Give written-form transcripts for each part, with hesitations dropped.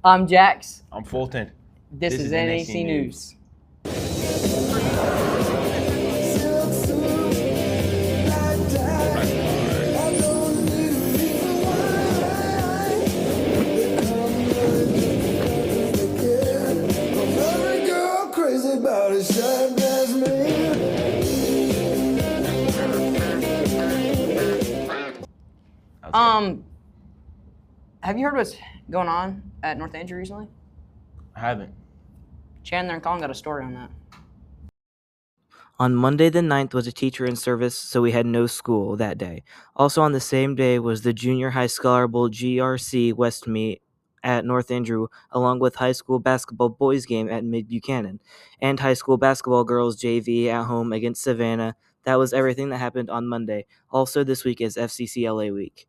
I'm Jax. I'm Fulton. This is NAC News. Have you heard what's going on at North Andrew recently? I haven't. Chandler and Colin got a story on that. On Monday the 9th was a teacher in service, so we had no school that day. Also on the same day was the Junior High Scholar Bowl GRC West meet at North Andrew, along with high school basketball boys game at Mid Buchanan, and high school basketball girls JV at home against Savannah. That was everything that happened on Monday. Also this week is FCCLA week.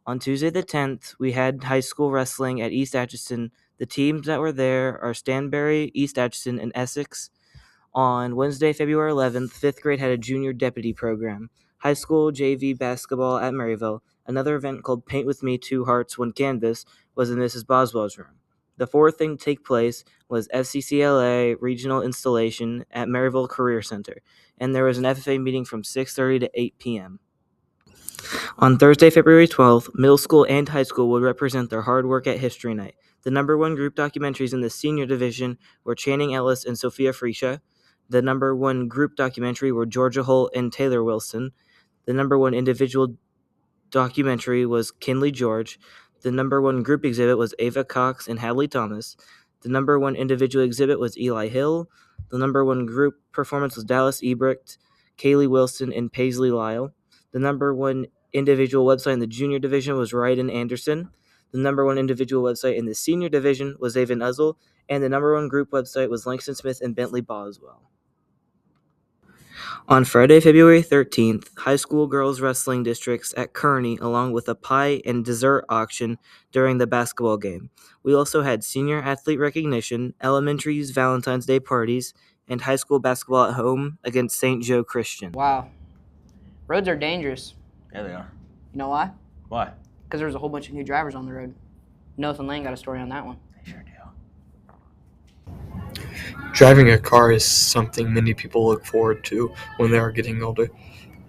On Tuesday the 10th, we had high school wrestling at East Atchison. The teams that were there are Stanberry, East Atchison, and Essex. On Wednesday, February 11th, 5th grade had a junior deputy program. High school JV basketball at Maryville. Another event called Paint With Me 2 Hearts 1 Canvas was in Mrs. Boswell's room. The fourth thing to take place was FCCLA regional installation at Maryville Career Center, and there was an FFA meeting from 6:30 to 8 p.m. On Thursday, February 12th, middle school and high school would represent their hard work at History Night. The number one group documentaries in the senior division were Channing Ellis and Sophia Freesia. The number one group documentary were Georgia Holt and Taylor Wilson. The number one individual documentary was Kinley George. The number one group exhibit was Ava Cox and Hadley Thomas. The number one individual exhibit was Eli Hill. The number one group performance was Dallas Ebrecht, Kaylee Wilson, and Paisley Lyle. The number one individual website in the junior division was Ryden Anderson. The number one individual website in the senior division was Avon Uzzle. And the number one group website was Langston Smith and Bentley Boswell. On Friday, February 13th, high school girls wrestling districts at Kearney, along with a pie and dessert auction during the basketball game. We also had senior athlete recognition, elementary's Valentine's Day parties, and high school basketball at home against St. Joe Christian. Wow. Roads are dangerous. Yeah, they are. You know why? Why? Because there was a whole bunch of new drivers on the road. Nathan Lane got a story on that one. They sure do. Driving a car is something many people look forward to when they are getting older.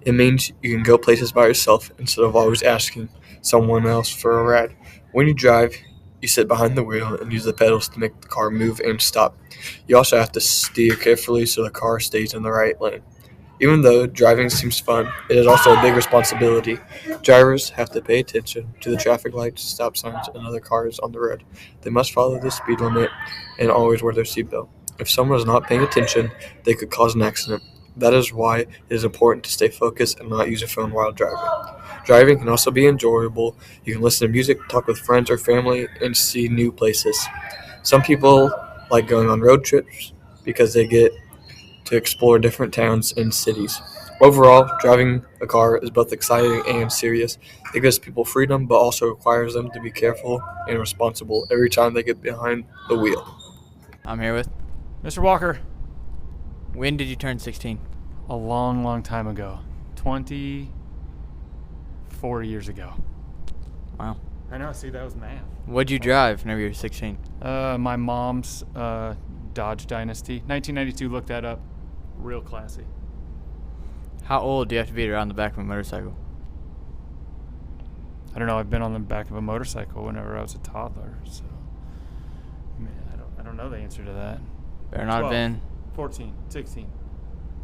It means you can go places by yourself instead of always asking someone else for a ride. When you drive, you sit behind the wheel and use the pedals to make the car move and stop. You also have to steer carefully so the car stays in the right lane. Even though driving seems fun, it is also a big responsibility. Drivers have to pay attention to the traffic lights, stop signs, and other cars on the road. They must follow the speed limit and always wear their seatbelt. If someone is not paying attention, they could cause an accident. That is why it is important to stay focused and not use your phone while driving. Driving can also be enjoyable. You can listen to music, talk with friends or family, and see new places. Some people like going on road trips because they get to explore different towns and cities. Overall, driving a car is both exciting and serious. It gives people freedom, but also requires them to be careful and responsible every time they get behind the wheel. I'm here with Mr. Walker. When did you turn 16? A long, long time ago. 24 years ago. Wow. I know, see, that was math. What'd you drive whenever you were 16? My mom's Dodge Dynasty. 1992, look that up. Real classy. How old do you have to be around the back of a motorcycle? I don't know, I've been on the back of a motorcycle whenever I was a toddler, so I don't know the answer to that. Better not have 12, been 14, 16.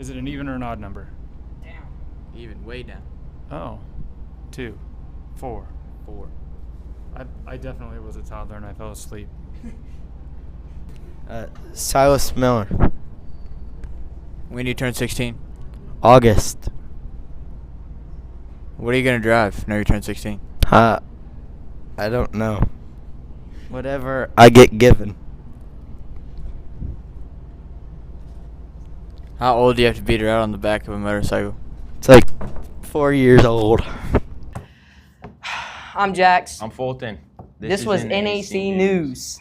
Is it an even or an odd number? Damn. even, way down. Oh, 2, 4. 4. I definitely was a toddler and I fell asleep. Silas Miller. When do you turn 16? August. What are you going to drive whenever you turn 16? I don't know. Whatever I get given. How old do you have to be to ride on the back of a motorcycle? It's like 4 years old. I'm Jax. I'm Fulton. This was NAC News.